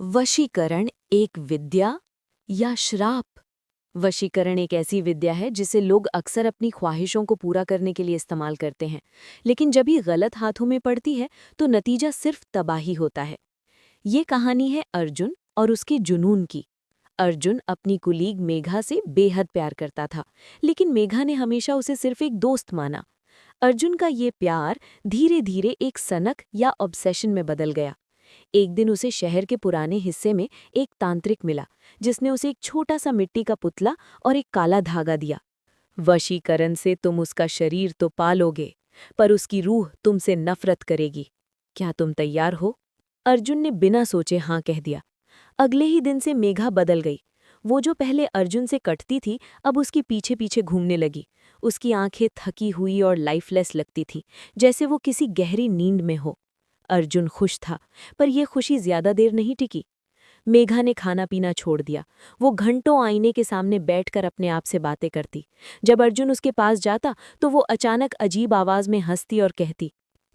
वशीकरण एक विद्या या श्राप? वशीकरण एक ऐसी विद्या है जिसे लोग अक्सर अपनी ख्वाहिशों को पूरा करने के लिए इस्तेमाल करते हैं, लेकिन जब ये गलत हाथों में पड़ती है तो नतीजा सिर्फ तबाही होता है। ये कहानी है अर्जुन और उसके जुनून की। अर्जुन अपनी कुलीग मेघा से बेहद प्यार करता था, लेकिन मेघा ने हमेशा उसे सिर्फ एक दोस्त माना। अर्जुन का ये प्यार धीरे धीरे एक सनक या ऑब्सेशन में बदल गया। एक दिन उसे शहर के पुराने हिस्से में एक तांत्रिक मिला, जिसने उसे एक छोटा सा मिट्टी का पुतला और एक काला धागा दिया। वशीकरण से तुम उसका शरीर तो पालोगे, पर उसकी रूह तुमसे नफरत करेगी। क्या तुम तैयार हो? अर्जुन ने बिना सोचे हाँ कह दिया। अगले ही दिन से मेघा बदल गई। वो जो पहले अर्जुन से कटती थी, अब उसके पीछे पीछे घूमने लगी। उसकी आंखें थकी हुई और लाइफलेस लगती थी, जैसे वो किसी गहरी नींद में हो। अर्जुन खुश था, पर यह खुशी ज्यादा देर नहीं टिकी। मेघा ने खाना पीना छोड़ दिया। वो घंटों आईने के सामने बैठकर अपने आप से बातें करती। जब अर्जुन उसके पास जाता तो वो अचानक अजीब आवाज में हंसती और कहती,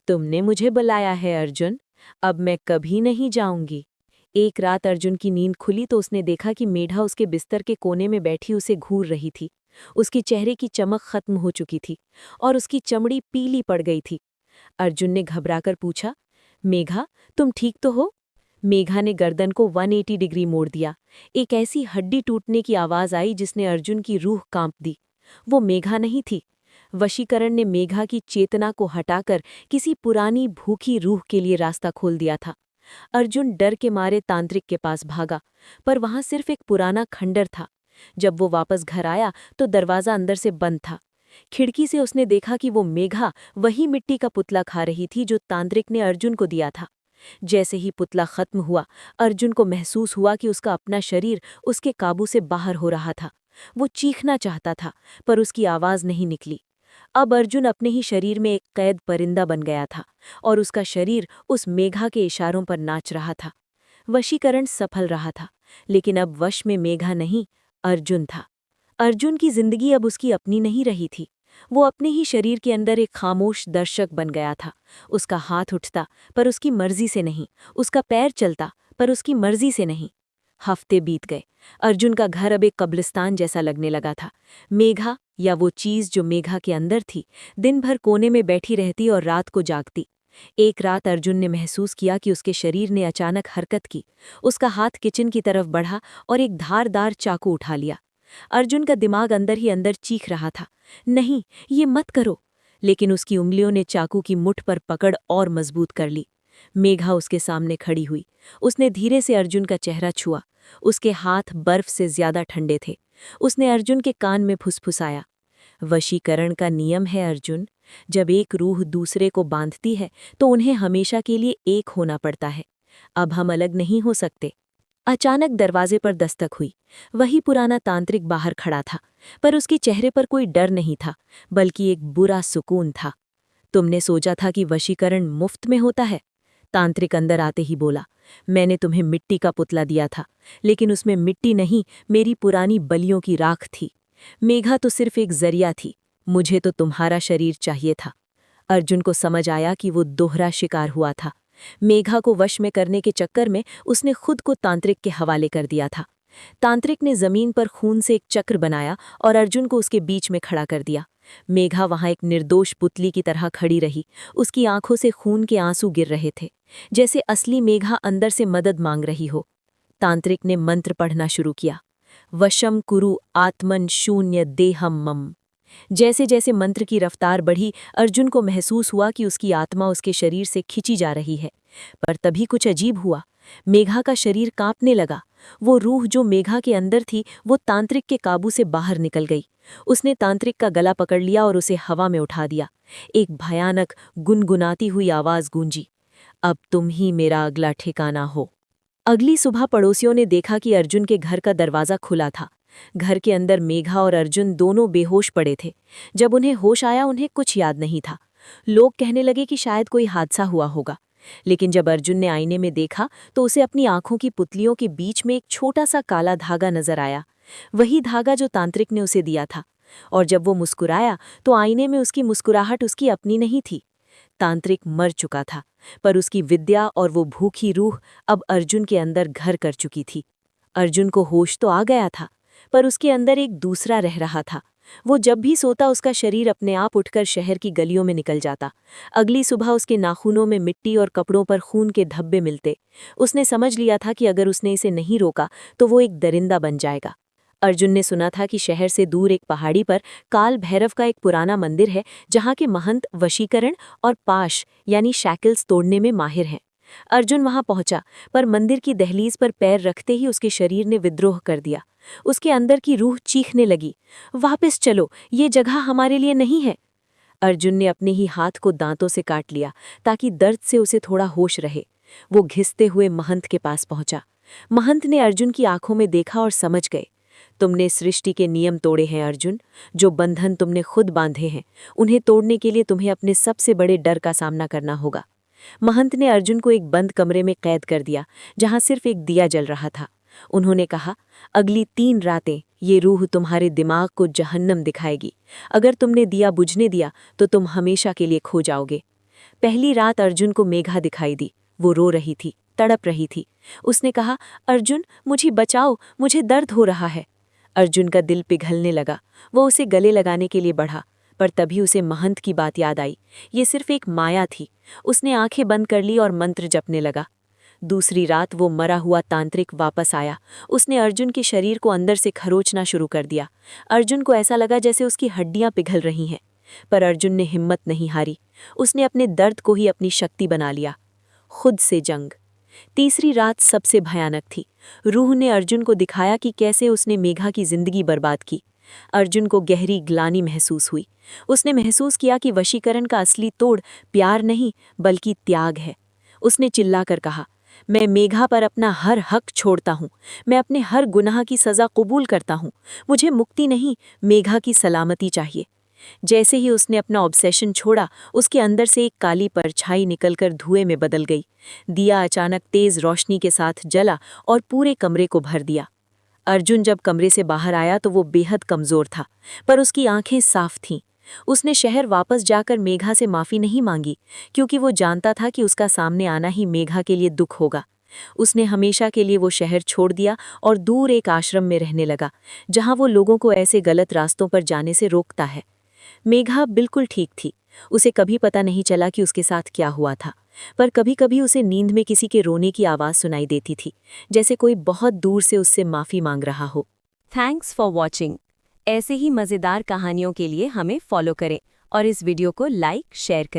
तुमने मुझे बुलाया है अर्जुन, अब मैं कभी नहीं जाऊंगी। एक रात अर्जुन की नींद खुली तो उसने देखा कि मेघा उसके बिस्तर के कोने में बैठी उसे घूर रही थी। उसके चेहरे की चमक खत्म हो चुकी थी और उसकी चमड़ी पीली पड़ गई थी। अर्जुन ने घबराकर पूछा, मेघा, तुम ठीक तो हो? मेघा ने गर्दन को 180 डिग्री मोड़ दिया। एक ऐसी हड्डी टूटने की आवाज आई जिसने अर्जुन की रूह कांप दी। वो मेघा नहीं थी। वशीकरण ने मेघा की चेतना को हटाकर किसी पुरानी भूखी रूह के लिए रास्ता खोल दिया था। अर्जुन डर के मारे तांत्रिक के पास भागा, पर वहां सिर्फ एक पुराना खंडर था। जब वो वापस घर आया तो दरवाजा अंदर से बंद था। खिड़की से उसने देखा कि वो मेघा वही मिट्टी का पुतला खा रही थी जो तांत्रिक ने अर्जुन को दिया था। जैसे ही पुतला खत्म हुआ, अर्जुन को महसूस हुआ कि उसका अपना शरीर उसके काबू से बाहर हो रहा था। वो चीखना चाहता था, पर उसकी आवाज नहीं निकली। अब अर्जुन अपने ही शरीर में एक कैद परिंदा बन गया था और उसका शरीर उस मेघा के इशारों पर नाच रहा था। वशीकरण सफल रहा था, लेकिन अब वश में मेघा नहीं, अर्जुन था। अर्जुन की जिंदगी अब उसकी अपनी नहीं रही थी। वो अपने ही शरीर के अंदर एक खामोश दर्शक बन गया था। उसका हाथ उठता, पर उसकी मर्जी से नहीं। उसका पैर चलता, पर उसकी मर्जी से नहीं। हफ्ते बीत गए। अर्जुन का घर अब एक कब्रिस्तान जैसा लगने लगा था। मेघा, या वो चीज जो मेघा के अंदर थी, दिन भर कोने में बैठी रहती और रात को जागती। एक रात अर्जुन ने महसूस किया कि उसके शरीर ने अचानक हरकत की। उसका हाथ किचन की तरफ बढ़ा और एक धारदार चाकू उठा लिया। अर्जुन का दिमाग अंदर ही अंदर चीख रहा था, नहीं, ये मत करो। लेकिन उसकी उंगलियों ने चाकू की मुठ पर पकड़ और मजबूत कर ली। मेघा उसके सामने खड़ी हुई। उसने धीरे से अर्जुन का चेहरा छुआ। उसके हाथ बर्फ से ज्यादा ठंडे थे। उसने अर्जुन के कान में फुसफुसाया, वशीकरण का नियम है अर्जुन, जब एक रूह दूसरे को बांधती है तो उन्हें हमेशा के लिए एक होना पड़ता है। अब हम अलग नहीं हो सकते। अचानक दरवाजे पर दस्तक हुई। वही पुराना तांत्रिक बाहर खड़ा था, पर उसके चेहरे पर कोई डर नहीं था, बल्कि एक बुरा सुकून था। तुमने सोचा था कि वशीकरण मुफ्त में होता है? तांत्रिक अंदर आते ही बोला, मैंने तुम्हें मिट्टी का पुतला दिया था, लेकिन उसमें मिट्टी नहीं, मेरी पुरानी बलियों की राख थी। मेघा तो सिर्फ एक जरिया थी, मुझे तो तुम्हारा शरीर चाहिए था। अर्जुन को समझ आया कि वो दोहरा शिकार हुआ था। मेघा को वश में करने के चक्कर में उसने खुद को तांत्रिक के हवाले कर दिया था। तांत्रिक ने जमीन पर खून से एक चक्र बनाया और अर्जुन को उसके बीच में खड़ा कर दिया। मेघा वहां एक निर्दोष पुतली की तरह खड़ी रही। उसकी आंखों से खून के आंसू गिर रहे थे, जैसे असली मेघा अंदर से मदद मांग रही हो। तांत्रिक ने मंत्र पढ़ना शुरू किया, वशम कुरु आत्मन शून्य देहम मम। जैसे जैसे मंत्र की रफ्तार बढ़ी, अर्जुन को महसूस हुआ कि उसकी आत्मा उसके शरीर से खिंची जा रही है। पर तभी कुछ अजीब हुआ। मेघा का शरीर कांपने लगा। वो रूह जो मेघा के अंदर थी, वो तांत्रिक के काबू से बाहर निकल गई। उसने तांत्रिक का गला पकड़ लिया और उसे हवा में उठा दिया। एक भयानक गुनगुनाती हुई आवाज गूंजी, अब तुम ही मेरा अगला ठिकाना हो। अगली सुबह पड़ोसियों ने देखा कि अर्जुन के घर का दरवाजा खुला था। घर के अंदर मेघा और अर्जुन दोनों बेहोश पड़े थे। जब उन्हें होश आया, उन्हें कुछ याद नहीं था। लोग कहने लगे कि शायद कोई हादसा हुआ होगा। लेकिन जब अर्जुन ने आईने में देखा तो उसे अपनी आंखों की पुतलियों के बीच में एक छोटा सा काला धागा नजर आया। वही धागा जो तांत्रिक ने उसे दिया था। और जब वो मुस्कुराया तो आईने में उसकी मुस्कुराहट उसकी अपनी नहीं थी। तांत्रिक मर चुका था, पर उसकी विद्या और वो भूखी रूह अब अर्जुन के अंदर घर कर चुकी थी। अर्जुन को होश तो आ गया था, पर उसके अंदर एक दूसरा रह रहा था। वो जब भी सोता उसका शरीर अपने आप उठकर शहर की गलियों में निकल जाता। अगली सुबह उसके नाखूनों में मिट्टी और कपड़ों पर खून के धब्बे मिलते। उसने समझ लिया था कि अगर उसने इसे नहीं रोका तो वो एक दरिंदा बन जाएगा। अर्जुन ने सुना था कि शहर से दूर एक पहाड़ी पर काल भैरव का एक पुराना मंदिर है, जहाँ के महंत वशीकरण और पाश यानी शैकल्स तोड़ने में माहिर हैं। अर्जुन वहां पहुंचा, पर मंदिर की दहलीज पर पैर रखते ही उसके शरीर ने विद्रोह कर दिया। उसके अंदर की रूह चीखने लगी, वापस चलो, ये जगह हमारे लिए नहीं है। अर्जुन ने अपने ही हाथ को दांतों से काट लिया ताकि दर्द से उसे थोड़ा होश रहे। वो घिसते हुए महंत के पास पहुंचा। महंत ने अर्जुन की आंखों में देखा और समझ गए। तुमने सृष्टि के नियम तोड़े हैं अर्जुन। जो बंधन तुमने खुद बांधे हैं, उन्हें तोड़ने के लिए तुम्हें अपने सबसे बड़े डर का सामना करना होगा। महंत ने अर्जुन को एक बंद कमरे में कैद कर दिया, जहां सिर्फ एक दिया जल रहा था। उन्होंने कहा, अगली 3 रातें ये रूह तुम्हारे दिमाग को जहन्नम दिखाएगी। अगर तुमने दिया बुझने दिया तो तुम हमेशा के लिए खो जाओगे। पहली रात अर्जुन को मेघा दिखाई दी। वो रो रही थी, तड़प रही थी। उसने कहा, अर्जुन मुझे बचाओ, मुझे दर्द हो रहा है। अर्जुन का दिल पिघलने लगा। वो उसे गले लगाने के लिए बढ़ा, पर तभी उसे महंत की बात याद आई। ये सिर्फ एक माया थी। उसने आंखें बंद कर ली और मंत्र जपने लगा। दूसरी रात वो मरा हुआ तांत्रिक वापस आया। उसने अर्जुन के शरीर को अंदर से खरोचना शुरू कर दिया। अर्जुन को ऐसा लगा जैसे उसकी हड्डियां पिघल रही हैं, पर अर्जुन ने हिम्मत नहीं हारी। उसने अपने दर्द को ही अपनी शक्ति बना लिया। खुद से जंग। तीसरी रात सबसे भयानक थी। रूह ने अर्जुन को दिखाया कि कैसे उसने मेघा की जिंदगी बर्बाद की। अर्जुन को गहरी ग्लानि महसूस हुई। उसने महसूस किया कि वशीकरण का असली तोड़ प्यार नहीं बल्कि त्याग है। उसने चिल्लाकर कहा, मैं मेघा पर अपना हर हक छोड़ता हूँ। मैं अपने हर गुनाह की सज़ा कबूल करता हूँ। मुझे मुक्ति नहीं, मेघा की सलामती चाहिए। जैसे ही उसने अपना ऑब्सेशन छोड़ा, उसके अंदर से एक काली परछाई निकलकर धुएं में बदल गई। दिया अचानक तेज रोशनी के साथ जला और पूरे कमरे को भर दिया। अर्जुन जब कमरे से बाहर आया तो वो बेहद कमज़ोर था, पर उसकी आंखें साफ थीं। उसने शहर वापस जाकर मेघा से माफ़ी नहीं मांगी, क्योंकि वो जानता था कि उसका सामने आना ही मेघा के लिए दुख होगा। उसने हमेशा के लिए वो शहर छोड़ दिया और दूर एक आश्रम में रहने लगा, जहाँ वो लोगों को ऐसे गलत रास्तों पर जाने से रोकता है। मेघा बिल्कुल ठीक थी। उसे कभी पता नहीं चला कि उसके साथ क्या हुआ था, पर कभी-कभी उसे नींद में किसी के रोने की आवाज़ सुनाई देती थी, जैसे कोई बहुत दूर से उससे माफ़ी मांग रहा हो। Thanks for watching. ऐसे ही मज़ेदार कहानियों के लिए हमें फॉलो करें और इस वीडियो को लाइक शेयर करें।